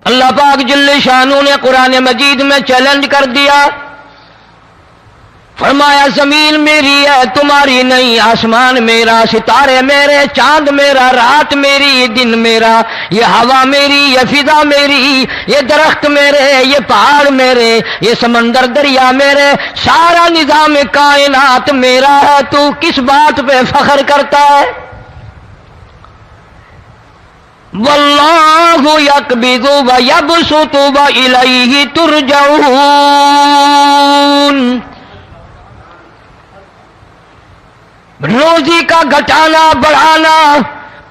اللہ پاک جل شانہ نے قرآن مجید میں چیلنج کر دیا، فرمایا زمین میری ہے تمہاری نہیں، آسمان میرا، ستارے میرے، چاند میرا، رات میری، دن میرا، یہ ہوا میری، یہ فضا میری، یہ درخت میرے، یہ پہاڑ میرے، یہ سمندر دریا میرے، سارا نظام کائنات میرا ہے، تو کس بات پہ فخر کرتا ہے؟ واللہ یقبض ویبسط والیہ ترجعون، روزی کا گھٹانا بڑھانا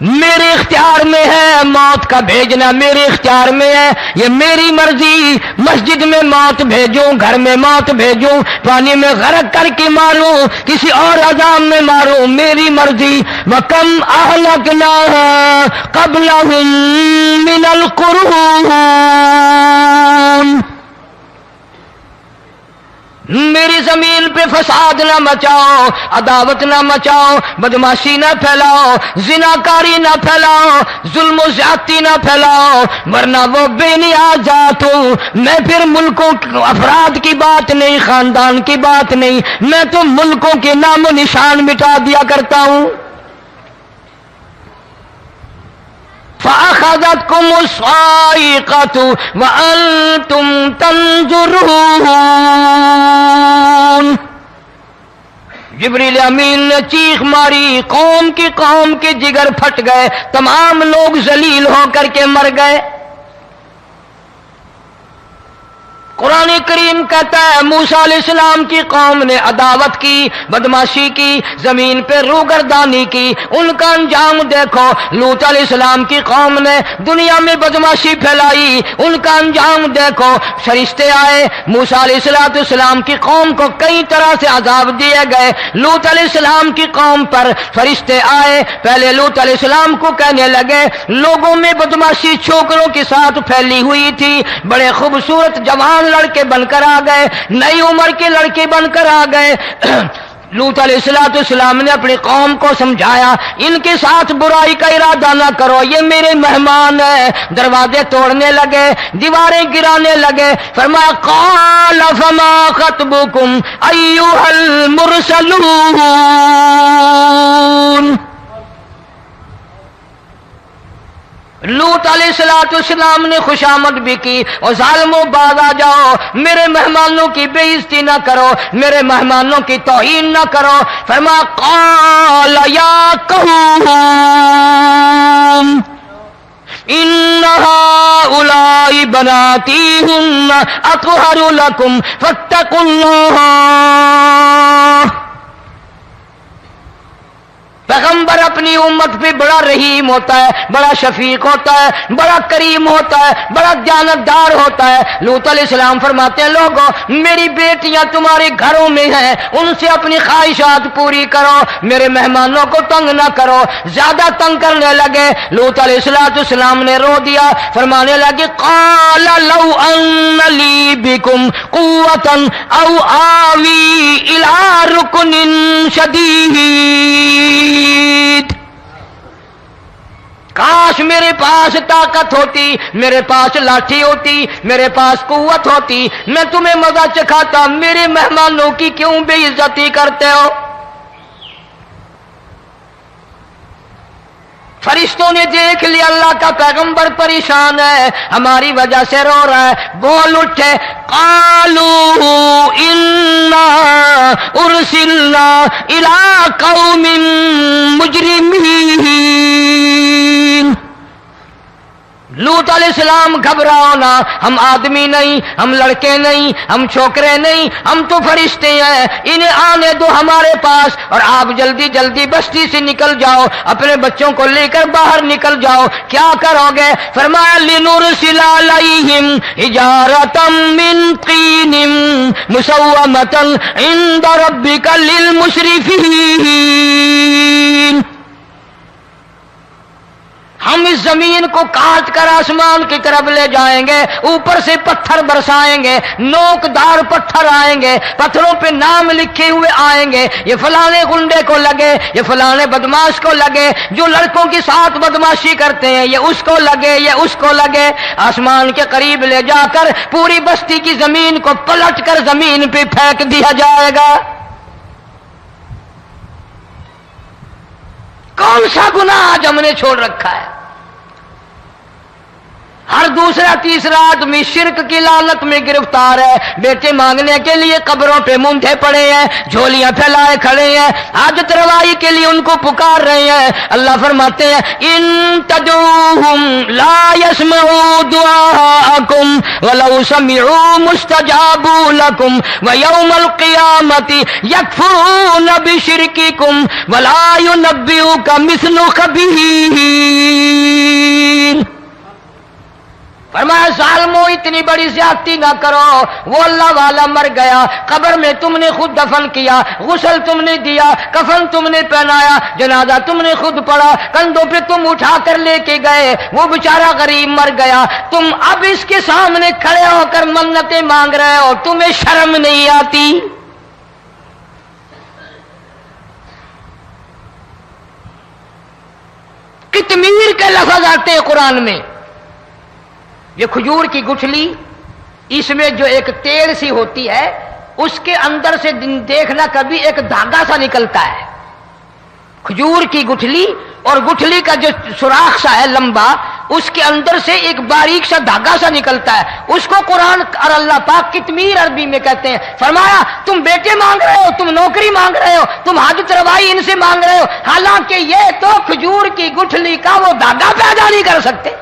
میرے اختیار میں ہے، موت کا بھیجنا میرے اختیار میں ہے، یہ میری مرضی، مسجد میں موت بھیجوں، گھر میں موت بھیجوں، پانی میں غرق کر کے ماروں، کسی اور عذاب میں ماروں، میری مرضی۔ وَكَمْ أَهْلَكْنَا قَبْلَهُمْ مِنَ الْقُرُونِ، میری زمین پہ فساد نہ مچاؤ، عداوت نہ مچاؤ، بدماشی نہ پھیلاؤ، زناکاری نہ پھیلاؤ، ظلم و زیادتی نہ پھیلاؤ، ورنہ وہ بے نیاز ذات ہوں، میں پھر ملکوں افراد کی بات نہیں، خاندان کی بات نہیں، میں تو ملکوں کے نام و نشان مٹا دیا کرتا ہوں۔ فَأَخَذَتْكُمُ الصَّاعِقَةُ وَأَنْتُمْ تَنْظُرُونَ، جبریل امین نے چیخ ماری، قوم کے جگر پھٹ گئے، تمام لوگ ذلیل ہو کر کے مر گئے۔ قرآن کریم کہتا ہے موسیٰ علیہ السلام کی قوم نے عداوت کی، بدماشی کی، زمین پہ روگردانی کی، ان کا انجام دیکھو۔ لوط علیہ السلام کی قوم نے دنیا میں بدماشی پھیلائی، ان کا انجام دیکھو۔ فرشتے آئے، موسیٰ علیہ السلام کی قوم کو کئی طرح سے عذاب دیے گئے۔ لوط علیہ السلام کی قوم پر فرشتے آئے، پہلے لوط علیہ السلام کو کہنے لگے، لوگوں میں بدماشی چھوکروں کے ساتھ پھیلی ہوئی تھی، بڑے خوبصورت جوان لڑکے بن کر آ گئے، نئی عمر کے لڑکے بن کر آ گئے۔ لوط علیہ السلام نے اپنی قوم کو سمجھایا، ان کے ساتھ برائی کا ارادہ نہ کرو، یہ میرے مہمان ہیں۔ دروازے توڑنے لگے، دیواریں گرانے لگے، فرمایا قال فما خطبکم ایھا المرسلون، لوط علیہ السلام نے خوشامد بھی کی، اور ظالموں باز آ جاؤ، میرے مہمانوں کی بے عزتی نہ کرو، میرے مہمانوں کی توہین نہ کرو۔ فرمایا قال یا قوم ان هؤلاء بناتی ہن اطہر لکم فاتقوا اللہ، پیغمبر اپنی امت پہ بڑا رحیم ہوتا ہے، بڑا شفیق ہوتا ہے، بڑا کریم ہوتا ہے، بڑا دیانتدار ہوتا ہے۔ لوط علیہ السلام فرماتے ہیں لوگوں میری بیٹیاں تمہارے گھروں میں ہیں، ان سے اپنی خواہشات پوری کرو، میرے مہمانوں کو تنگ نہ کرو۔ زیادہ تنگ کرنے لگے، لوط علیہ السلام نے رو دیا، فرمانے لگے قال لو ان لی بکم قوۃ او آوی الی رکن شدید، کاش میرے پاس طاقت ہوتی، میرے پاس لاٹھی ہوتی، میرے پاس قوت ہوتی، میں تمہیں مزہ چکھاتا، میرے مہمانوں کی کیوں بے عزتی کرتے ہو؟ فرشتوں نے دیکھ لیا اللہ کا پیغمبر پریشان ہے، ہماری وجہ سے رو رہا ہے، بول اٹھے قالوا انا ارسلنا الی قوم مجرمین، لوط علیہ السلام گھبراؤ نہ، ہم آدمی نہیں، ہم لڑکے نہیں، ہم چھوکرے نہیں، ہم تو فرشتے ہیں، انہیں آنے دو ہمارے پاس، اور آپ جلدی جلدی بستی سے نکل جاؤ، اپنے بچوں کو لے کر باہر نکل جاؤ۔ کیا کرو گے؟ فرمایا لنرسل علیہم حجارۃ من طین مسومۃ عند ربک للمسرفین، ہم اس زمین کو کاٹ کر آسمان کی طرف لے جائیں گے، اوپر سے پتھر برسائیں گے، نوکدار پتھر آئیں گے، پتھروں پہ نام لکھے ہوئے آئیں گے، یہ فلانے گنڈے کو لگے، یہ فلانے بدماش کو لگے، جو لڑکوں کے ساتھ بدماشی کرتے ہیں یہ اس کو لگے، یہ اس کو لگے۔ آسمان کے قریب لے جا کر پوری بستی کی زمین کو پلٹ کر زمین پہ پھینک دیا جائے گا۔ کون سا گناہ آج ہم نے چھوڑ رکھا ہے؟ ہر دوسرا تیسرا آدمی شرک کی لعنت میں گرفتار ہے، بیٹے مانگنے کے لیے قبروں پہ مونڈھے پڑے ہیں، جھولیاں پھیلائے کھڑے ہیں، حاجت روائی کے لیے ان کو پکار رہے ہیں۔ اللہ فرماتے ہیں ان تدعوہم لا يسمعوا دعاءکم ولو سمعوا مستجابوا لکم ویوم القیامت یکفرون بشرککم ولا ینبئک مثل خبیر۔ فرمایا ظالموں اتنی بڑی زیادتی نہ کرو، وہ اللہ والا مر گیا، قبر میں تم نے خود دفن کیا، غسل تم نے دیا، کفن تم نے پہنایا، جنازہ تم نے خود پڑھا، کندھوں پہ تم اٹھا کر لے کے گئے، وہ بیچارہ غریب مر گیا، تم اب اس کے سامنے کھڑے ہو کر منتیں مانگ رہے ہو، تمہیں شرم نہیں آتی؟ کتمیر کے لفظ آتے ہیں قرآن میں۔ یہ کھجور کی گٹھلی، اس میں جو ایک تیل سی ہوتی ہے، اس کے اندر سے دیکھنا کبھی ایک دھاگا سا نکلتا ہے۔ کھجور کی گٹھلی، اور گٹھلی کا جو سوراخ سا ہے لمبا، اس کے اندر سے ایک باریک سا دھاگا سا نکلتا ہے، اس کو قرآن اور اللہ پاک کتمیر عربی میں کہتے ہیں۔ فرمایا تم بیٹے مانگ رہے ہو، تم نوکری مانگ رہے ہو، تم حاجت روائی ان سے مانگ رہے ہو، حالانکہ یہ تو کھجور کی گٹھلی کا وہ دھاگا پیدا نہیں کر سکتے۔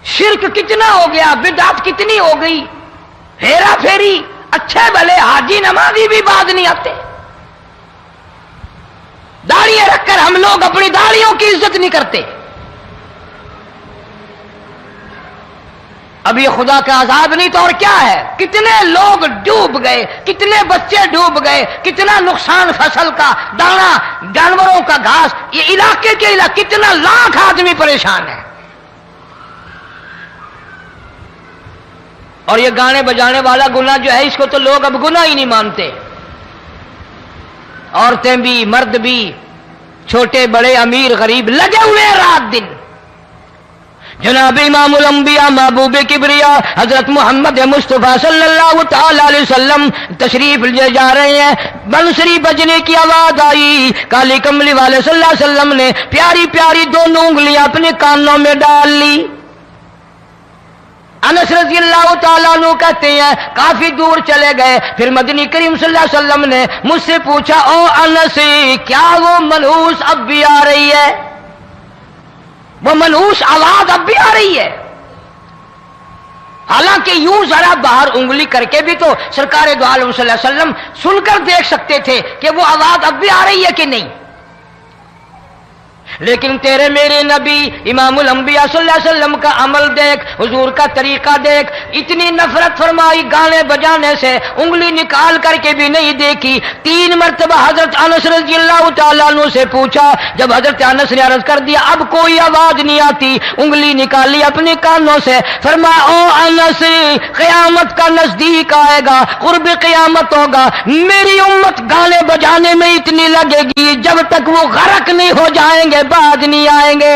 شرک کتنا ہو گیا، بدعت کتنی ہو گئی، ہیرا پھیری، اچھے بھلے حاجی نمازی بھی بعد نہیں آتے۔ داڑیاں رکھ کر ہم لوگ اپنی داڑیوں کی عزت نہیں کرتے۔ اب یہ خدا کا عذاب نہیں تو اور کیا ہے؟ کتنے لوگ ڈوب گئے، کتنے بچے ڈوب گئے، کتنا نقصان فصل کا، دانا، جانوروں کا گھاس، یہ علاقے کے علاقے کتنا لاکھ آدمی پریشان ہے۔ اور یہ گانے بجانے والا گناہ جو ہے، اس کو تو لوگ اب گناہ ہی نہیں مانتے۔ عورتیں بھی، مرد بھی، چھوٹے بڑے، امیر غریب، لگے ہوئے رات دن۔ جناب امام الانبیاء محبوب کبریا حضرت محمد مصطفیٰ صلی اللہ تعالی علیہ وسلم تشریف لے جا رہے ہیں، بنسری بجنے کی آواز آئی، کالی کملی والے صلی اللہ علیہ وسلم نے پیاری پیاری دونوں انگلیاں اپنے کانوں میں ڈال لی۔ انس رضی اللہ تعالیٰ عنہ کہتے ہیں کافی دور چلے گئے، پھر مدنی کریم صلی اللہ علیہ وسلم نے مجھ سے پوچھا او انس، کیا وہ منحوس اب بھی آ رہی ہے؟ وہ منحوس آواز اب بھی آ رہی ہے؟ حالانکہ یوں ذرا باہر انگلی کر کے بھی تو سرکار دو عالم صلی اللہ علیہ وسلم سن کر دیکھ سکتے تھے کہ وہ آواز اب بھی آ رہی ہے کہ نہیں۔ لیکن تیرے میرے نبی امام الانبیاء صلی اللہ علیہ وسلم کا عمل دیکھ، حضور کا طریقہ دیکھ، اتنی نفرت فرمائی گانے بجانے سے، انگلی نکال کر کے بھی نہیں دیکھی۔ 3 مرتبہ حضرت انس رضی اللہ تعالیٰ عنہ سے پوچھا، جب حضرت انس نے عرض کر دیا اب کوئی آواز نہیں آتی، انگلی نکالی اپنے کانوں سے، فرمایا او انس، قیامت کا نزدیک آئے گا، قرب قیامت ہوگا، میری امت گانے بجانے میں اتنی لگے گی جب تک وہ غرق نہیں ہو جائیں گے بعد نہیں آئیں گے۔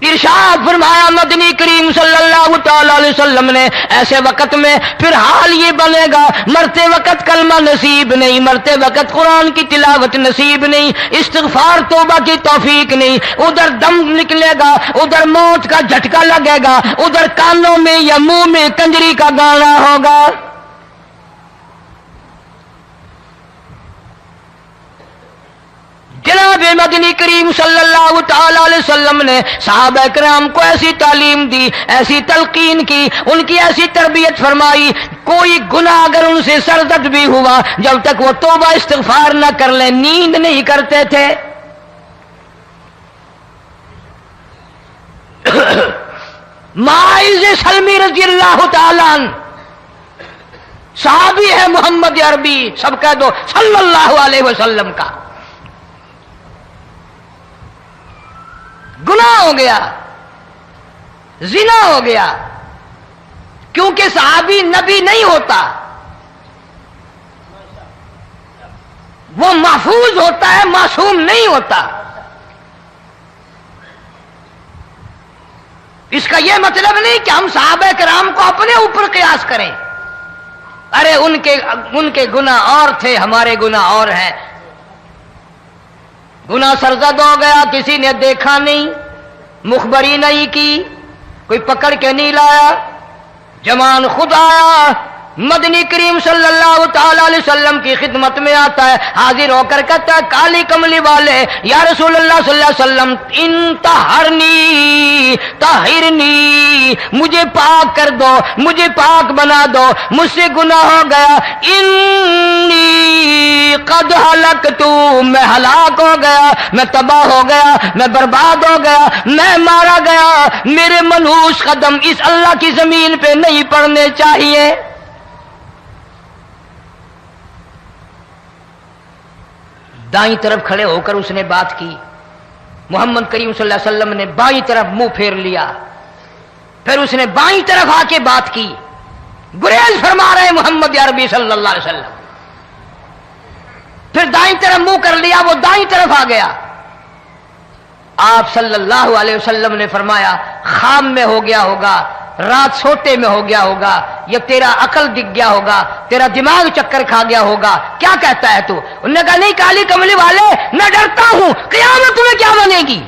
ارشاد فرمایا مدنی کریم صلی اللہ تعالی علیہ وسلم نے ایسے وقت میں پھر حال یہ بنے گا، مرتے وقت کلمہ نصیب نہیں، مرتے وقت قرآن کی تلاوت نصیب نہیں، استغفار توبہ کی توفیق نہیں، ادھر دم نکلے گا، ادھر موت کا جھٹکا لگے گا، ادھر کانوں میں یا منہ میں کنجری کا گانا ہوگا۔ جناب مدنی کریم صلی اللہ تعالی علیہ وسلم نے صحابہ کرام کو ایسی تعلیم دی، ایسی تلقین کی، ان کی ایسی تربیت فرمائی، کوئی گناہ اگر ان سے سرزد بھی ہوا جب تک وہ توبہ استغفار نہ کر لیں نیند نہیں کرتے تھے۔ معاذ سلمی رضی اللہ تعالیٰ عنہ صحابی ہے محمد عربی، سب کہہ دو صلی اللہ علیہ وسلم کا، گناہ ہو گیا، زنا ہو گیا، کیونکہ صحابی نبی نہیں ہوتا، وہ محفوظ ہوتا ہے، معصوم نہیں ہوتا۔ اس کا یہ مطلب نہیں کہ ہم صحابہ کرام کو اپنے اوپر قیاس کریں، ارے ان کے گناہ اور تھے، ہمارے گناہ اور ہیں۔ گناہ سرزد ہو گیا، کسی نے دیکھا نہیں، مخبری نہیں کی، کوئی پکڑ کے نہیں لایا، جمان خود آیا، مدنی کریم صلی اللہ تعالی علیہ وسلم کی خدمت میں آتا ہے، حاضر ہو کر کہتا ہے کالی کملی والے یا رسول اللہ صلی اللہ علیہ وسلم انطہرنی طہرنی، مجھے پاک کر دو، مجھے پاک بنا دو، مجھ سے گناہ ہو گیا، انی قد ہلکت، میں ہلاک ہو گیا، میں تباہ ہو گیا، میں برباد ہو گیا، میں مارا گیا، میرے منحوس قدم اس اللہ کی زمین پہ نہیں پڑنے چاہیے۔ دائیں طرف کھڑے ہو کر اس نے بات کی، محمد کریم صلی اللہ علیہ وسلم نے بائیں طرف منہ پھیر لیا، پھر اس نے بائیں طرف آ کے بات کی، گریز فرما رہے محمد عربی صلی اللہ علیہ وسلم، پھر دائیں طرف منہ کر لیا، وہ دائیں طرف آ گیا۔ آپ صلی اللہ علیہ وسلم نے فرمایا خام میں ہو گیا ہوگا، رات سوتے میں ہو گیا ہوگا، یا تیرا عقل دکھ گیا ہوگا، تیرا دماغ چکر کھا گیا ہوگا، کیا کہتا ہے تو؟ انہوں نے کہا نہیں کالی کملی والے، میں ڈرتا ہوں قیامت تمہیں کیا بنے گی؟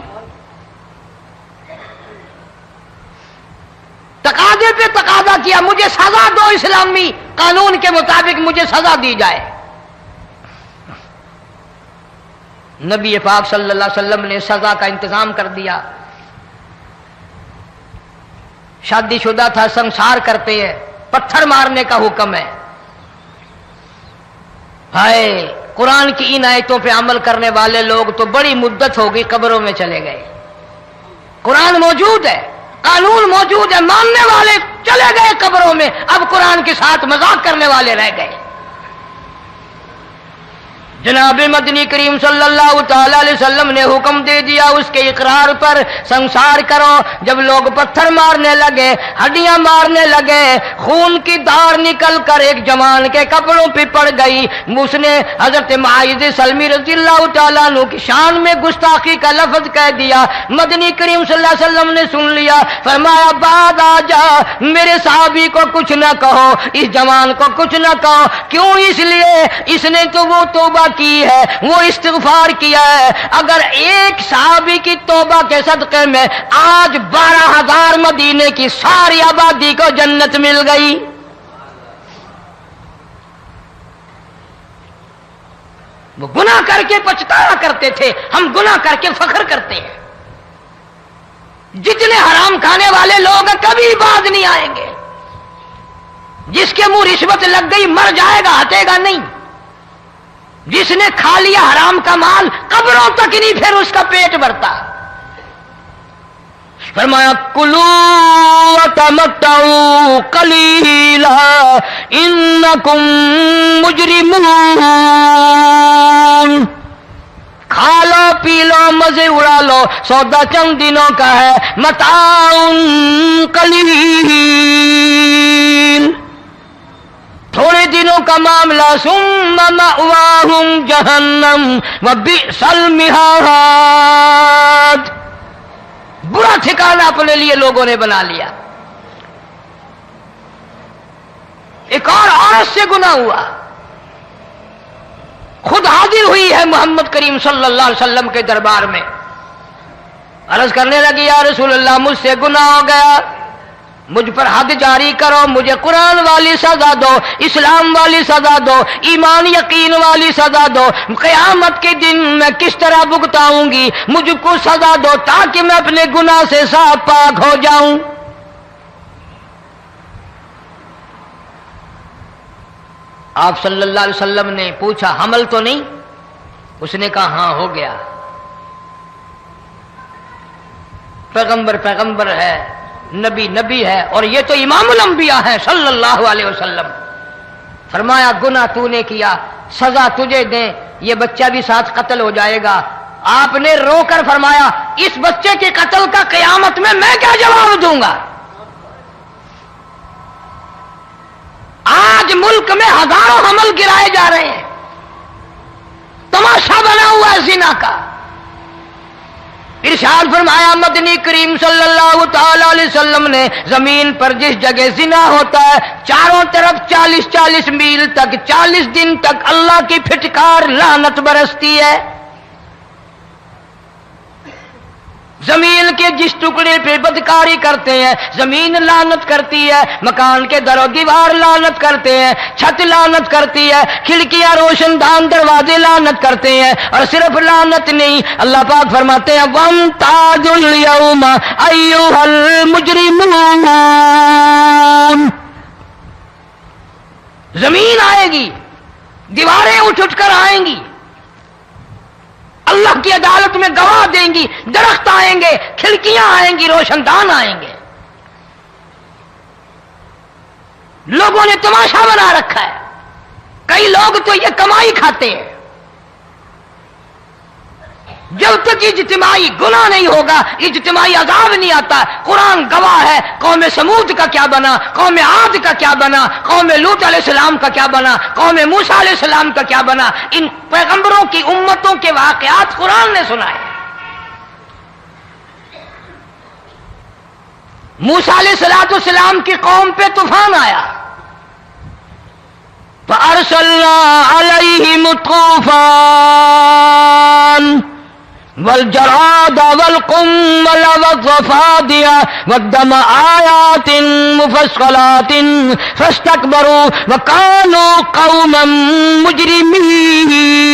تقاضے پہ تقاضا کیا، مجھے سزا دو، اسلامی قانون کے مطابق مجھے سزا دی جائے۔ نبی پاک صلی اللہ علیہ وسلم نے سزا کا انتظام کر دیا۔ شادی شدہ تھا، سنسار کرتے ہیں، پتھر مارنے کا حکم ہے۔ ہائے، قرآن کی ان آیتوں پہ عمل کرنے والے لوگ تو بڑی مدت ہو گئی قبروں میں چلے گئے۔ قرآن موجود ہے، قانون موجود ہے، ماننے والے چلے گئے قبروں میں، اب قرآن کے ساتھ مذاق کرنے والے رہ گئے۔ جناب مدنی کریم صلی اللہ تعالی علیہ وسلم نے حکم دے دیا اس کے اقرار پر سنسار کرو۔ جب لوگ پتھر مارنے لگے، ہڈیاں مارنے لگے، خون کی دھار نکل کر ایک جوان کے کپڑوں پہ پڑ گئی، اس نے حضرت معاذ سلمی رضی اللہ تعالیٰ عنہ کی شان میں گستاخی کا لفظ کہہ دیا۔ مدنی کریم صلی اللہ علیہ وسلم نے سن لیا، فرمایا بعد آ جا، میرے صحابی کو کچھ نہ کہو، اس جوان کو کچھ نہ کہو۔ کیوں؟ اس لیے اس نے تو وہ توبہ کی ہے، وہ استغفار کیا ہے۔ اگر ایک صحابی کی توبہ کے صدقے میں آج 12,000 مدینے کی ساری آبادی کو جنت مل گئی۔ وہ گناہ کر کے پچھتایا کرتے تھے، ہم گناہ کر کے فخر کرتے ہیں۔ جتنے حرام کھانے والے لوگ کبھی باز نہیں آئیں گے۔ جس کے منہ رشوت لگ گئی مر جائے گا، ہٹے گا نہیں۔ جس نے کھا لیا حرام کا مال قبروں تک نہیں پھر اس کا پیٹ بھرتا۔ فرمایا کلو وتمتعوا قلیلا انکم مجرمون، کھا لو پی لو مزے اڑا لو، سودا چند دنوں کا ہے، متاع قلیل، تھوڑے دنوں کا معاملہ، ثم مأواہم جہنم وبئس المہاد، برا ٹھکانہ اپنے لیے لوگوں نے بنا لیا۔ ایک اور عورت سے گناہ ہوا، خود حاضر ہوئی ہے محمد کریم صلی اللہ علیہ وسلم کے دربار میں، عرض کرنے لگی یا رسول اللہ مجھ سے گناہ ہو گیا، مجھ پر حد جاری کرو، مجھے قرآن والی سزا دو، اسلام والی سزا دو، ایمان یقین والی سزا دو، قیامت کے دن میں کس طرح بھگتاؤں گی، مجھ کو سزا دو تاکہ میں اپنے گناہ سے صاف پاک ہو جاؤں۔ آپ صلی اللہ علیہ وسلم نے پوچھا حمل تو نہیں؟ اس نے کہا ہاں ہو گیا۔ پیغمبر ہے، نبی ہے، اور یہ تو امام الانبیاء ہے صلی اللہ علیہ وسلم۔ فرمایا گناہ تو نے کیا، سزا تجھے دیں، یہ بچہ بھی ساتھ قتل ہو جائے گا۔ آپ نے رو کر فرمایا اس بچے کے قتل کا قیامت میں کیا جواب دوں گا؟ آج ملک میں ہزاروں حمل گرائے جا رہے ہیں، تماشا بنا ہوا ہے زنا کا۔ ارشاد فرمایا مدنی کریم صلی اللہ تعالی علیہ وسلم نے زمین پر جس جگہ زنا ہوتا ہے چاروں طرف 40 میل تک 40 دن تک اللہ کی پھٹکار لعنت برستی ہے۔ زمین کے جس ٹکڑے پہ بدکاری کرتے ہیں زمین لعنت کرتی ہے، مکان کے در و دیوار لعنت کرتے ہیں، چھت لعنت کرتی ہے، کھڑکیاں روشن دان دروازے لعنت کرتے ہیں، اور صرف لعنت نہیں، اللہ پاک فرماتے ہیں وَامْتَازُوا الْيَوْمَ أَيُّهَا الْمُجْرِمُونَ۔ زمین آئے گی، دیواریں اٹھ کر آئیں گی، اللہ کی عدالت میں گواہ دیں گی، درخت آئیں گے، کھڑکیاں آئیں گی، روشن دان آئیں گے۔ لوگوں نے تماشا بنا رکھا ہے، کئی لوگ تو یہ کمائی کھاتے ہیں۔ جب تک اجتماعی گناہ نہیں ہوگا اجتماعی عذاب نہیں آتا۔ قرآن گواہ ہے، قوم سمود کا کیا بنا، قوم عاد کا کیا بنا، قوم لوط علیہ السلام کا کیا بنا، قوم موسیٰ علیہ السلام کا کیا بنا۔ ان پیغمبروں کی امتوں کے واقعات قرآن نے سنائے۔ موسیٰ علیہ السلام کی قوم پہ طوفان آیا، فَأَرْسَلْنَا عَلَيْهِمُ الطُّوفَانَ والجراد والقمل والضفادع والدم آيات مفصلات فاستكبروا وكانوا قوما مجرمين۔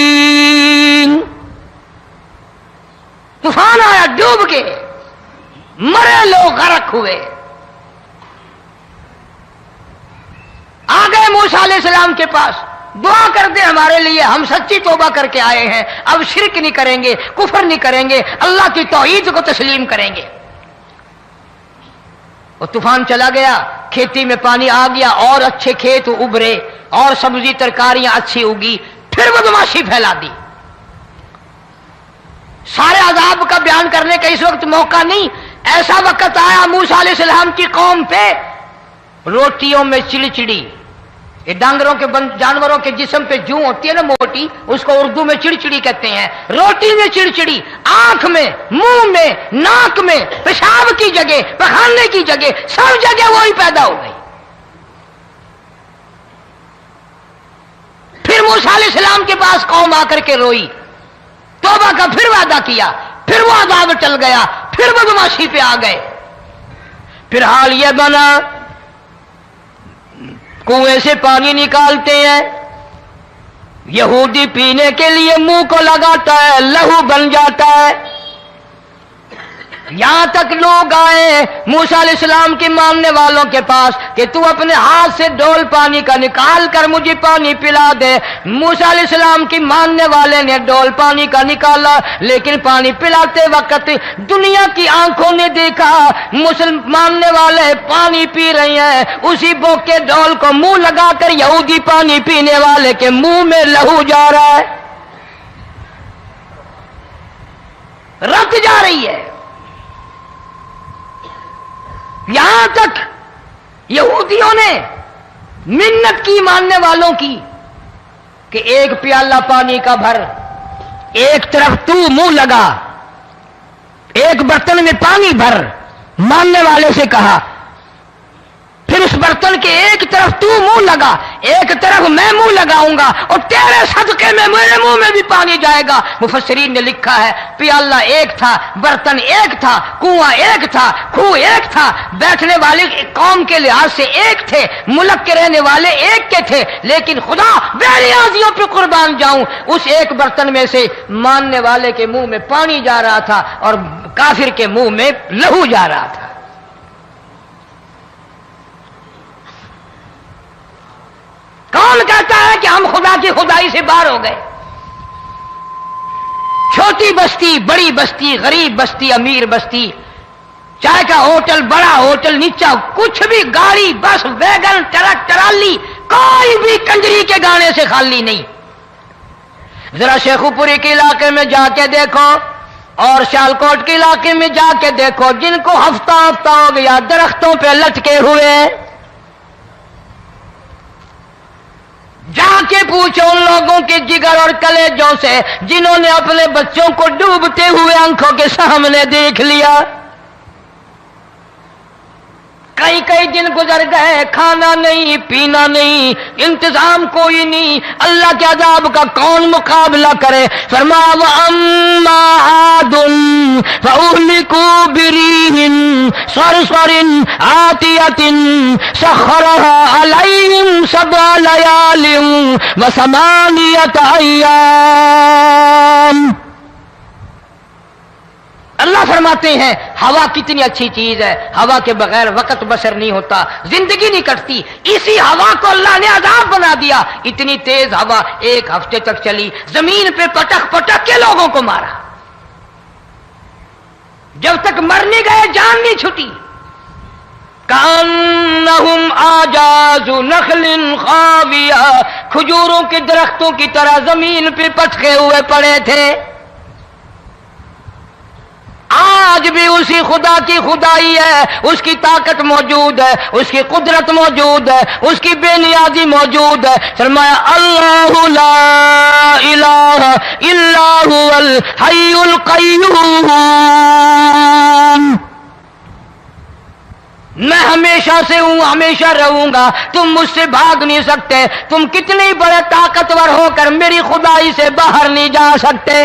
طوفان آیا، ڈوب کے مرے لوگ، غرق ہوئے۔ آ گئے موسیٰ علیہ السلام کے پاس، دعا کر دیں ہمارے لیے، ہم سچی توبہ کر کے آئے ہیں، اب شرک نہیں کریں گے، کفر نہیں کریں گے، اللہ کی توحید کو تسلیم کریں گے۔ وہ طوفان چلا گیا، کھیتی میں پانی آ گیا، اور اچھے کھیت ابھرے، اور سبزی ترکاریاں اچھی اگی، پھر بدماشی پھیلا دی۔ سارے عذاب کا بیان کرنے کا اس وقت موقع نہیں، ایسا وقت آیا موسیٰ علیہ السلام کی قوم پہ روٹیوں میں چڑچڑی، یہ ڈانگروں کے جانوروں کے جسم پہ جوں ہوتی ہے نا موٹی، اس کو اردو میں چڑچڑی کہتے ہیں۔ روٹی میں چڑچڑی، آنکھ میں، منہ میں، ناک میں، پیشاب کی جگہ، پخانے کی جگہ، سب جگہ وہی پیدا ہو گئی۔ پھر موسیٰ علیہ السلام کے پاس قوم آ کر کے روئی، توبہ کا پھر وعدہ کیا، پھر وہ عذاب ٹل گیا، پھر بدماشی پہ آ گئے۔ پھر حال یہ بنا کنویں سے پانی نکالتے ہیں، یہودی پینے کے لیے منہ کو لگاتا ہے، لہو بن جاتا ہے۔ یہاں تک لوگ آئے موسیٰ علیہ السلام کے ماننے والوں کے پاس کہ تو اپنے ہاتھ سے ڈول پانی کا نکال کر مجھے پانی پلا دے۔ موسیٰ علیہ السلام کی ماننے والے نے ڈول پانی کا نکالا، لیکن پانی پلاتے وقت دنیا کی آنکھوں نے دیکھا ماننے والے پانی پی رہے ہیں، اسی بوک کے ڈول کو منہ لگا کر یہودی پانی پینے والے کے منہ میں لہو جا رہا ہے، رت جا رہی ہے۔ یہاں تک یہودیوں نے منت کی ماننے والوں کی کہ ایک پیالہ پانی کا بھر، ایک طرف تو منہ لگا، ایک برتن میں پانی بھر، ماننے والے سے کہا، پھر اس برتن کے ایک طرف تو منہ لگا، ایک طرف میں منہ لگاؤں گا، اور تیرے صدقے میں میرے منہ میں بھی پانی جائے گا۔ مفسرین نے لکھا ہے پیالہ ایک تھا، برتن ایک تھا، کنواں ایک تھا، کھوہ ایک تھا، بیٹھنے والے قوم کے لحاظ سے ایک تھے، ملک کے رہنے والے ایک کے تھے، لیکن خدا بے نیازیوں پہ قربان جاؤں، اس ایک برتن میں سے ماننے والے کے منہ میں پانی جا رہا تھا اور کافر کے منہ میں لہو جا رہا تھا۔ کون کہتا ہے کہ ہم خدا کی خدائی سے باہر ہو گئے؟ چھوٹی بستی، بڑی بستی، غریب بستی، امیر بستی، چائے کا ہوٹل، بڑا ہوٹل، نیچا کچھ بھی، گاڑی، بس، ویگن، ٹرک، ٹرالی، کوئی بھی کنجری کے گانے سے خالی نہیں. ذرا شیخو پوری کے علاقے میں جا کے دیکھو اور سیالکوٹ کے علاقے میں جا کے دیکھو جن کو ہفتہ ہفتہ ہو گیا درختوں پہ لٹکے ہوئے، جا کے پوچھو ان لوگوں کے جگر اور کلیجوں سے جنہوں نے اپنے بچوں کو ڈوبتے ہوئے آنکھوں کے سامنے دیکھ لیا. کئی کئی دن گزر گئے، کھانا نہیں، پینا نہیں، انتظام کوئی نہیں، اللہ کے عذاب کا کون مقابلہ کرے؟ فرمایا وَأَمَّا عَادٌ فَأُهْلِكُوا بِرِيحٍ صَرْصَرٍ عَاتِيَةٍ سَخَّرَهَا عَلَيْهِمْ 7 لَيَالٍ و8 أَيَّامٍ. اللہ فرماتے ہیں ہوا کتنی اچھی چیز ہے، ہوا کے بغیر وقت بسر نہیں ہوتا، زندگی نہیں کٹتی. اسی ہوا کو اللہ نے عذاب بنا دیا. اتنی تیز ہوا 1 ہفتے تک چلی، زمین پہ پٹک پٹک کے لوگوں کو مارا. جب تک مر نہیں گئے جان نہیں چھٹی. کأنہم اعجاز نخل خاویہ، کھجوروں کے درختوں کی طرح زمین پہ پٹکے ہوئے پڑے تھے. آج بھی اسی خدا کی خدائی ہے، اس کی طاقت موجود ہے، اس کی قدرت موجود ہے، اس کی بے نیازی موجود ہے. فرمایا اللہ لا الہ الا هو الحی القیوم. میں ہمیشہ سے ہوں، ہمیشہ رہوں گا، تم مجھ سے بھاگ نہیں سکتے. تم کتنے بڑے طاقتور ہو کر میری خدائی سے باہر نہیں جا سکتے.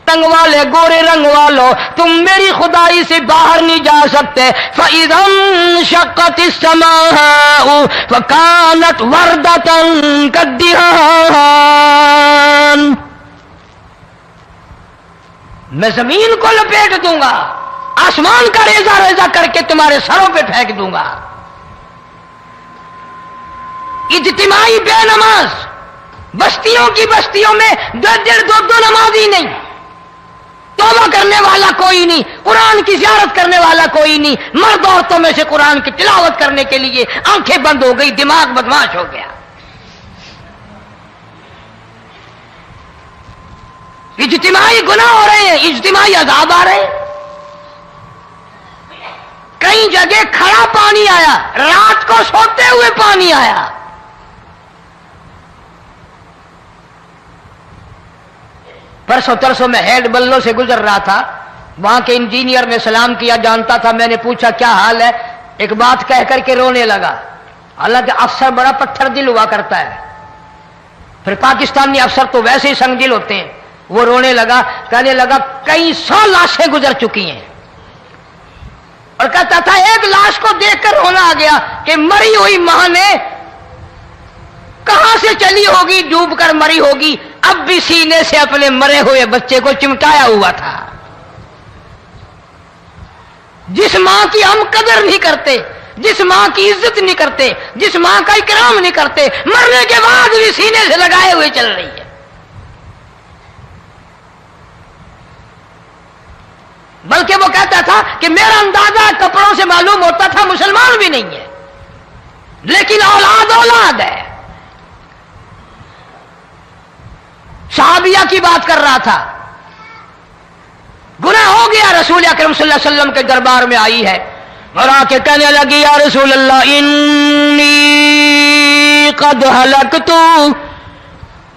تنگ والے گورے رنگ والو تم میری خدائی سے باہر نہیں جا سکتے. فَإِذَا انشَقَّتِ السَّمَاءُ فَكَانَتْ وَرْدَةً كَالدِّهَانِ. میں زمین کو لپیٹ دوں گا، آسمان کا ریزہ ریزہ کر کے تمہارے سروں پہ پھینک دوں گا. اجتماعی بے نماز، بستیوں کی بستیوں میں 2 نمازی نہیں، توبہ کرنے والا کوئی نہیں، قرآن کی زیارت کرنے والا کوئی نہیں. مرد عورتوں میں سے قرآن کی تلاوت کرنے کے لیے آنکھیں بند ہو گئی، دماغ بدماش ہو گیا. اجتماعی گناہ ہو رہے ہیں، اجتماعی عذاب آ رہے ہیں. کئی جگہ کھڑا پانی آیا، رات کو سوتے ہوئے پانی آیا. پرسوں ترسوں میں ہیڈ بلوں سے گزر رہا تھا، وہاں کے انجینئر نے سلام کیا، جانتا تھا. میں نے پوچھا کیا حال ہے؟ ایک بات کہہ کر کے رونے لگا. حالانکہ افسر بڑا پتھر دل ہوا کرتا ہے، پھر پاکستانی افسر تو ویسے ہی سنگ دل ہوتے ہیں. وہ رونے لگا، کہنے لگا کئی 100 لاشیں گزر چکی ہیں، اور کہتا تھا ایک لاش کو دیکھ کر رونا آ گیا کہ مری ہوئی ماں نے کہاں سے چلی ہوگی، ڈوب کر مری ہوگی، اب بھی سینے سے اپنے مرے ہوئے بچے کو چمٹایا ہوا تھا. جس ماں کی ہم قدر نہیں کرتے، جس ماں کی عزت نہیں کرتے، جس ماں کا اکرام نہیں کرتے، مرنے کے بعد بھی سینے سے لگائے ہوئے چل رہی ہے. بلکہ وہ کہتا تھا کہ میرا اندازہ کپڑوں سے معلوم ہوتا تھا مسلمان بھی نہیں ہے، لیکن اولاد اولاد ہے. صحابیہ کی بات کر رہا تھا، گناہ ہو گیا، رسول اکرم صلی اللہ علیہ وسلم کے دربار میں آئی ہے اور آ کے کہنے لگی یا رسول اللہ انی قد ہلکت،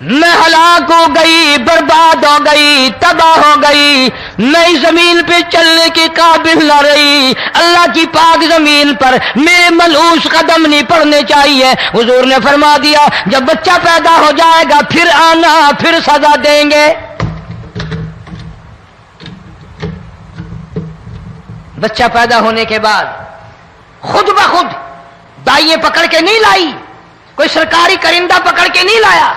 میں ہلاک ہو گئی، برباد ہو گئی، تباہ ہو گئی، میں اس زمین پہ چلنے کے قابل نہ رہی. اللہ کی پاک زمین پر میرے ملعوس قدم نہیں پڑنے چاہیے. حضور نے فرما دیا جب بچہ پیدا ہو جائے گا پھر آنا، پھر سزا دیں گے. بچہ پیدا ہونے کے بعد خود بخود دائیں پکڑ کے نہیں لائی، کوئی سرکاری کرندہ پکڑ کے نہیں لایا.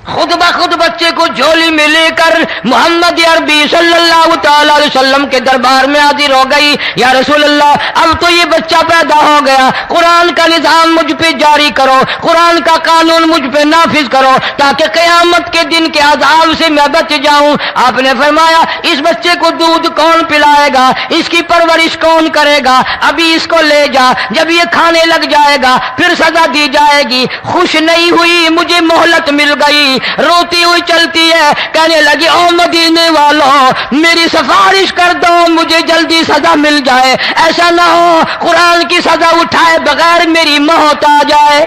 خود بخود بچے کو جھولی میں لے کر محمد عربی صلی اللہ تعالی علیہ وسلم کے دربار میں حاضر ہو گئی. یا رسول اللہ، اب تو یہ بچہ پیدا ہو گیا، قرآن کا نظام مجھ پہ جاری کرو، قرآن کا قانون مجھ پہ نافذ کرو تاکہ قیامت کے دن کے عذاب سے میں بچ جاؤں. آپ نے فرمایا اس بچے کو دودھ کون پلائے گا، اس کی پرورش کون کرے گا، ابھی اس کو لے جا، جب یہ کھانے لگ جائے گا پھر سزا دی جائے گی. خوش نہیں ہوئی، مجھے مہلت مل گئی، روتی ہوئی چلتی ہے، کہنے لگی او مدینے والوں میری سفارش کر دو، مجھے جلدی سزا مل جائے، ایسا نہ ہو قرآن کی سزا اٹھائے بغیر میری موت آ جائے.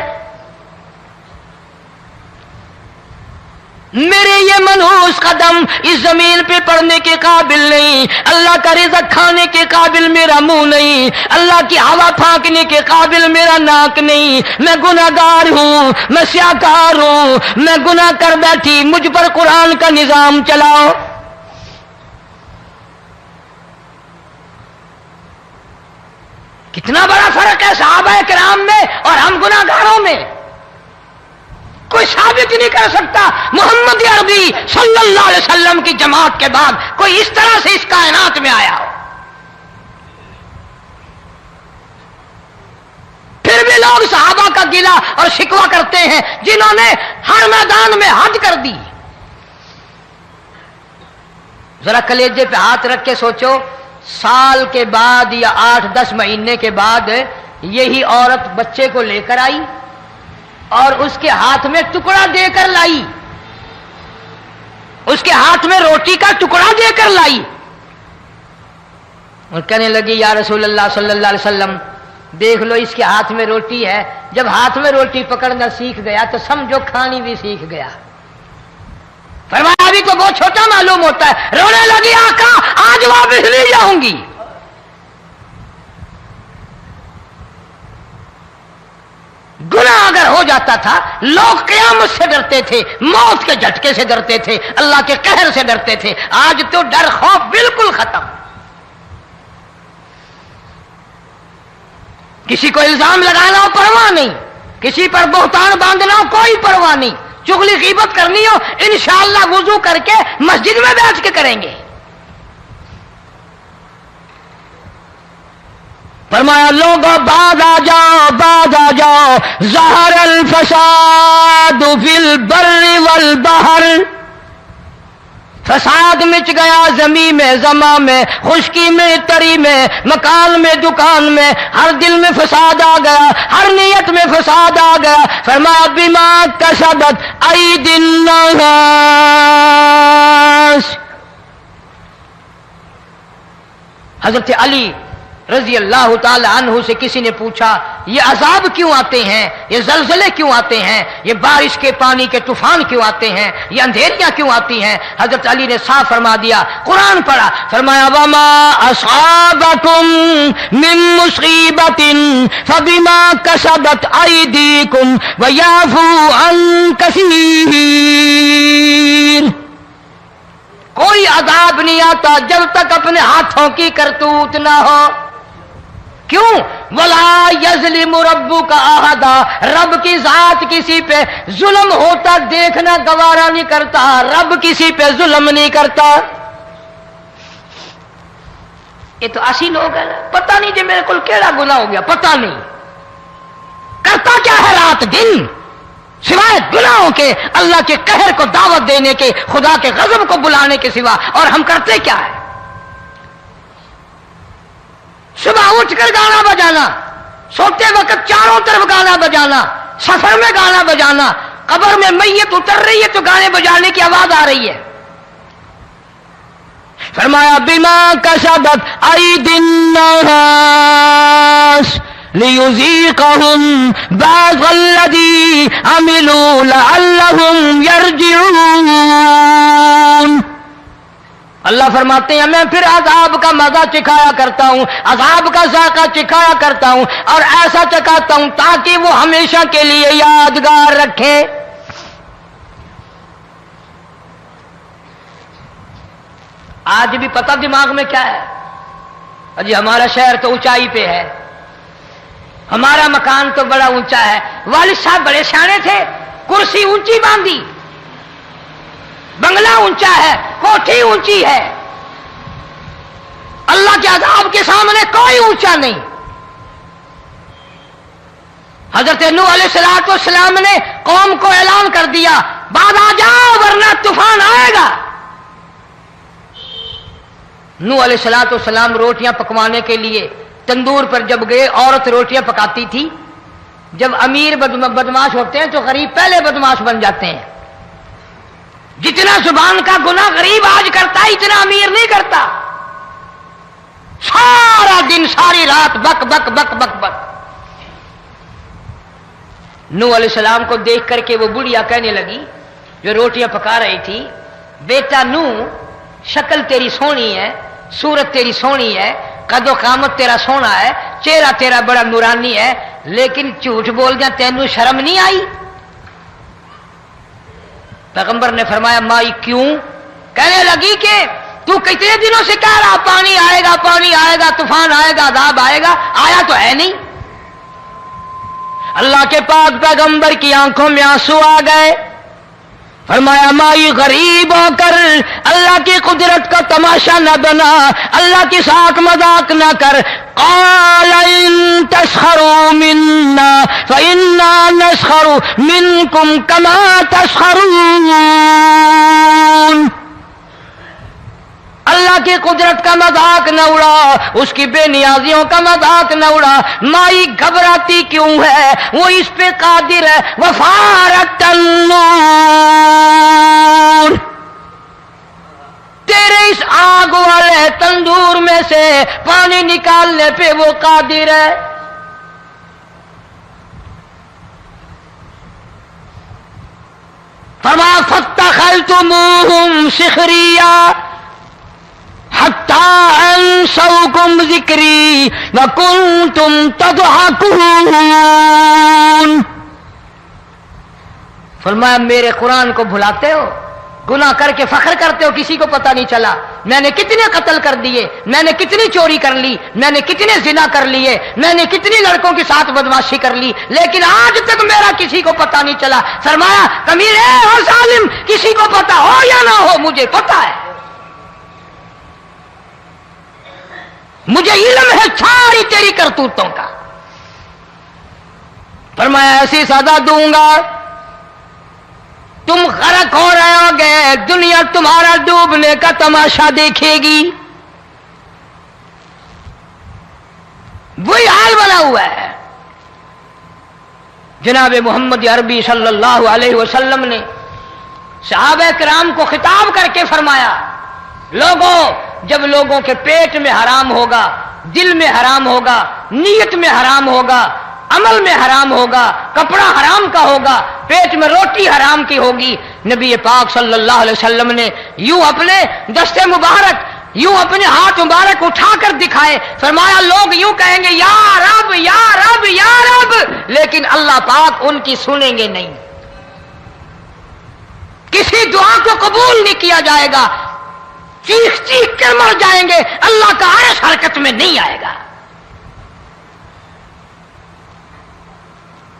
میرے یہ منحوس قدم اس زمین پہ پڑنے کے قابل نہیں، اللہ کا رزق کھانے کے قابل میرا منہ نہیں، اللہ کی ہوا پھانکنے کے قابل میرا ناک نہیں، میں گناہگار ہوں، میں سیاکار ہوں، میں گناہ کر بیٹھی، مجھ پر قرآن کا نظام چلاؤ. کتنا بڑا فرق ہے صحابہ کرام میں اور ہم گناہگاروں میں. کوئی ثابت نہیں کر سکتا محمد عربی صلی اللہ علیہ وسلم کی جماعت کے بعد کوئی اس طرح سے اس کائنات میں آیا ہو. پھر بھی لوگ صحابہ کا گلہ اور شکوہ کرتے ہیں جنہوں نے ہر میدان میں حد کر دی. ذرا کلیجے پہ ہاتھ رکھ کے سوچو، سال کے بعد یا 8-10 مہینے کے بعد یہی عورت بچے کو لے کر آئی اور اس کے ہاتھ میں ٹکڑا دے کر لائی، اس کے ہاتھ میں روٹی کا ٹکڑا دے کر لائی اور کہنے لگی یا رسول اللہ صلی اللہ علیہ وسلم دیکھ لو اس کے ہاتھ میں روٹی ہے. جب ہاتھ میں روٹی پکڑنا سیکھ گیا تو سمجھو کھانی بھی سیکھ گیا. فرمایا ابھی تو بہت چھوٹا معلوم ہوتا ہے. رونے لگی آقا آج واپس لے جاؤں گی. گناہ اگر ہو جاتا تھا لوگ قیامت سے ڈرتے تھے، موت کے جھٹکے سے ڈرتے تھے، اللہ کے قہر سے ڈرتے تھے. آج تو ڈر خوف بالکل ختم. کسی کو الزام لگانا ہو پرواہ نہیں، کسی پر بہتان باندھنا ہو کوئی پرواہ نہیں، چغلی غیبت کرنی ہو انشاءاللہ وضو کر کے مسجد میں بیٹھ کے کریں گے. فرمایا لوگوں بعد آ جاؤ ظہر الفساد فی البر والبحر. فساد مچ گیا زمین میں، زماں میں، خشکی میں، تری میں، مکان میں، دکان میں، ہر دل میں فساد آ گیا، ہر نیت میں فساد آ گیا. فرمایا بما کسبت ایدی الناس. حضرت علی رضی اللہ تعالی عنہ سے کسی نے پوچھا یہ عذاب کیوں آتے ہیں، یہ زلزلے کیوں آتے ہیں، یہ بارش کے پانی کے طوفان کیوں آتے ہیں، یہ اندھیریاں کیوں آتی ہیں؟ حضرت علی نے صاف فرما دیا، قرآن پڑھا، فرمایا وما اصابکم من مصیبت فبما کسبت ایدیکم ویعفو عن کثیر. کوئی عذاب نہیں آتا جب تک اپنے ہاتھوں کی کرتوت نہ ہو. کیوں؟ ولا یظلم ربک احدا. رب کی ذات کسی پہ ظلم ہوتا دیکھنا گوارا نہیں کرتا، رب کسی پہ ظلم نہیں کرتا. یہ تو ایسی لوگ ہیں پتہ نہیں جی میرے کو کیڑا گناہ ہو گیا، پتہ نہیں کرتا کیا ہے رات دن سوائے گناہوں کے، اللہ کے قہر کو دعوت دینے کے، خدا کے غضب کو بلانے کے سوا. اور ہم کرتے کیا ہے؟ صبح اٹھ کر گانا بجانا، سوتے وقت چاروں طرف گانا بجانا، سفر میں گانا بجانا، قبر میں میت اتر رہی ہے تو گانے بجانے کی آواز آ رہی ہے. فرمایا بما کسبت ایدی الناس لیذیقہم بعض الذی عملوا لعلہم یرجعون. اللہ فرماتے ہیں میں پھر عذاب کا مزہ چکھایا کرتا ہوں، عذاب کا ذائقہ چکھایا کرتا ہوں اور ایسا چکھاتا ہوں تاکہ وہ ہمیشہ کے لیے یادگار رکھے. آج بھی پتہ دماغ میں کیا ہے؟ جی ہمارا شہر تو اونچائی پہ ہے، ہمارا مکان تو بڑا اونچا ہے. والد صاحب بڑے سیانے تھے، کرسی اونچی باندھی، بنگلہ اونچا ہے، کوٹھی اونچی ہے، اللہ کے عذاب کے سامنے کوئی اونچا نہیں۔ حضرت نوح علیہ السلام نے قوم کو اعلان کر دیا، بعد آ جاؤ ورنہ طوفان آئے گا۔ نوح علیہ السلام روٹیاں پکوانے کے لیے تندور پر جب گئے، عورت روٹیاں پکاتی تھی۔ جب امیر بدماش ہوتے ہیں تو غریب پہلے بدماش بن جاتے ہیں۔ جتنا زبان کا گناہ غریب آج کرتا ہے اتنا امیر نہیں کرتا۔ سارا دن ساری رات بک بک بک بک بک۔ نوح علیہ السلام کو دیکھ کر کے وہ بڑھیا کہنے لگی جو روٹیاں پکا رہی تھی، بیٹا نوح، شکل تیری سونی ہے، صورت تیری سونی ہے، قد و قامت تیرا سونا ہے، چہرہ تیرا بڑا نورانی ہے، لیکن جھوٹ بول جا تینوں شرم نہیں آئی؟ پیغمبر نے فرمایا مائی کیوں؟ کہنے لگی کہ تو کتنے دنوں سے کہہ رہا پانی آئے گا، پانی آئے گا، طوفان آئے گا، عذاب آئے گا، آیا تو ہے نہیں۔ اللہ کے پاک پیغمبر کی آنکھوں میں آنسو آ گئے، فرمایا مائی غریب ہو کر اللہ کی قدرت کا تماشا نہ بنا، اللہ کے ساتھ مذاق نہ کر۔ قال ان تسخروا منا فإنا نسخر منكم كما تسخرون۔ اللہ کی قدرت کا مذاق نہ اڑا، اس کی بے نیازیوں کا مذاق نہ اڑا۔ مائی گھبراتی کیوں ہے؟ وہ اس پہ قادر ہے۔ وفارت النور، تیرے اس آگ والے تندور میں سے پانی نکالنے پہ وہ قادر ہے۔ فرمایا فاتخذتموہم سخریا حتی انسوکم ذکری وکنتم تضحکون۔ فرمایا میرے قرآن کو بھلاتے ہو، گناہ کر کے فخر کرتے ہو، کسی کو پتہ نہیں چلا میں نے کتنے قتل کر دیے، میں نے کتنی چوری کر لی، میں نے کتنے زنا کر لیے، میں نے کتنی لڑکوں کے ساتھ بدماشی کر لی، لیکن آج تک میرا کسی کو پتہ نہیں چلا۔ فرمایا کمینے اور ظالم، کسی کو پتہ ہو یا نہ ہو مجھے پتہ ہے، مجھے علم ہے ساری تیری کرتوتوں کا۔ فرمایا ایسی سزا دوں گا تم غرق ہو رہے ہو گے، دنیا تمہارا ڈوبنے کا تماشا دیکھے گی۔ وہی حال بنا ہوا ہے۔ جناب محمد عربی صلی اللہ علیہ وسلم نے صحابہ کرام کو خطاب کر کے فرمایا، لوگوں، جب لوگوں کے پیٹ میں حرام ہوگا، دل میں حرام ہوگا، نیت میں حرام ہوگا، عمل میں حرام ہوگا، کپڑا حرام کا ہوگا، پیٹ میں روٹی حرام کی ہوگی، نبی پاک صلی اللہ علیہ وسلم نے یوں اپنے دست مبارک، یوں اپنے ہاتھ مبارک اٹھا کر دکھائے، فرمایا لوگ یوں کہیں گے یا رب یا رب یا رب، لیکن اللہ پاک ان کی سنیں گے نہیں، کسی دعا کو قبول نہیں کیا جائے گا، چیخ چیخ کر مر جائیں گے، اللہ کا عرش حرکت میں نہیں آئے گا۔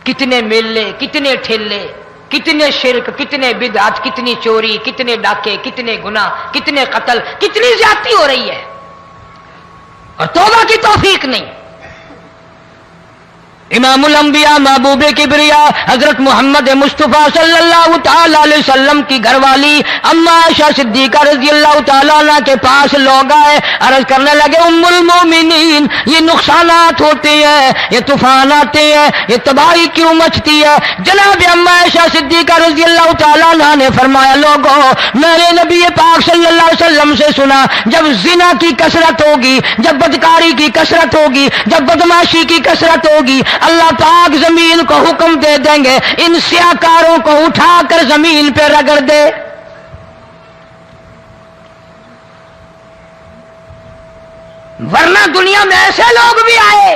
کتنے میلے، کتنے ٹھیلے، کتنے شرک، کتنے بدعت، کتنی چوری، کتنے ڈاکے، کتنے گناہ، کتنے قتل، کتنی زیادتی ہو رہی ہے اور توبہ کی توفیق نہیں۔ امام الانبیاء محبوب کبریا حضرت محمد مصطفیٰ صلی اللہ تعالی علیہ وسلم کی گھر والی اما عائشہ صدیقہ رضی اللہ تعالیٰ عنہ کے پاس لوگ آئے، عرض کرنے لگے ام المومنین، یہ نقصانات ہوتے ہیں، یہ طوفان آتے ہیں، یہ تباہی کیوں مچتی ہے؟ جناب اما عائشہ صدیقہ رضی اللہ تعالیٰ عنہ نے فرمایا لوگوں، میں نے نبی پاک صلی اللہ علیہ وسلم سے سنا جب زنا کی کثرت ہوگی، جب بدکاری کی کثرت ہوگی، جب بدماشی کی کثرت ہوگی، اللہ پاک زمین کو حکم دے دیں گے ان سیاکاروں کو اٹھا کر زمین پہ رگڑ دے۔ ورنہ دنیا میں ایسے لوگ بھی آئے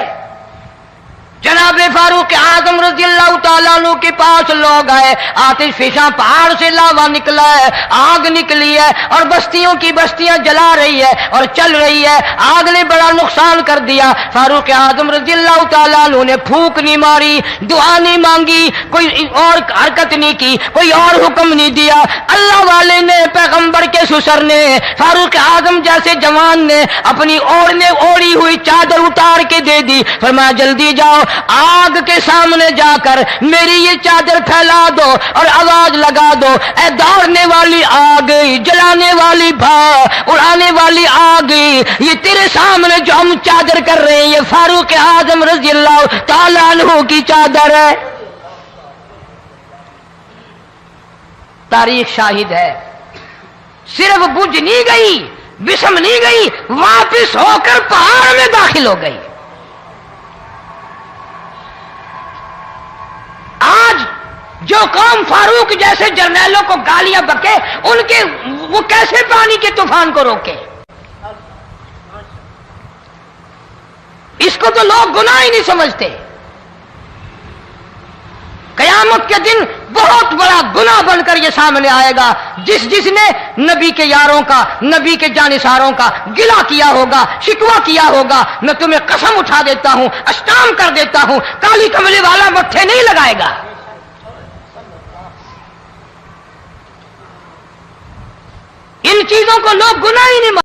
جناب فاروق اعظم رضی اللہ تعالیٰ عنہ کے پاس لوگ آئے، آتش فشاں پہاڑ سے لاوا نکلا ہے، آگ نکلی ہے اور بستیوں کی بستیاں جلا رہی ہے اور چل رہی ہے، آگ نے بڑا نقصان کر دیا۔ فاروق اعظم رضی اللہ تعالیٰ عنہ نے پھونک نہیں ماری، دعا نہیں مانگی، کوئی اور حرکت نہیں کی، کوئی اور حکم نہیں دیا۔ اللہ والے نے، پیغمبر کے سسر نے، فاروق اعظم جیسے جوان نے اپنی اوڑھی ہوئی چادر اتار کے دے دی، فرمایا جلدی جاؤ، آگ کے سامنے جا کر میری یہ چادر پھیلا دو اور آواز لگا دو، اے دوڑنے والی آگ، جلانے والی بھا، اڑانے والی آگ، یہ تیرے سامنے جو ہم چادر کر رہے ہیں یہ فاروق اعظم رضی اللہ تعالیٰ عنہ کی چادر ہے۔ تاریخ شاہد ہے، صرف بجھ نہیں گئی، بسم نہیں گئی، واپس ہو کر پہاڑ میں داخل ہو گئی۔ آج جو قوم فاروق جیسے جرنیلوں کو گالیاں بکے، ان کے وہ کیسے پانی کے طوفان کو روکے؟ اس کو تو لوگ گناہ ہی نہیں سمجھتے۔ قیامت کے دن بہت بڑا گناہ بن کر یہ سامنے آئے گا، جس نے نبی کے یاروں کا، نبی کے جانثاروں کا گلہ کیا ہوگا، شکوہ کیا ہوگا، میں تمہیں قسم اٹھا دیتا ہوں، اشتام کر دیتا ہوں، کالی کملی والا مٹھے نہیں لگائے گا۔ ان چیزوں کو لوگ گناہ ہی نہیں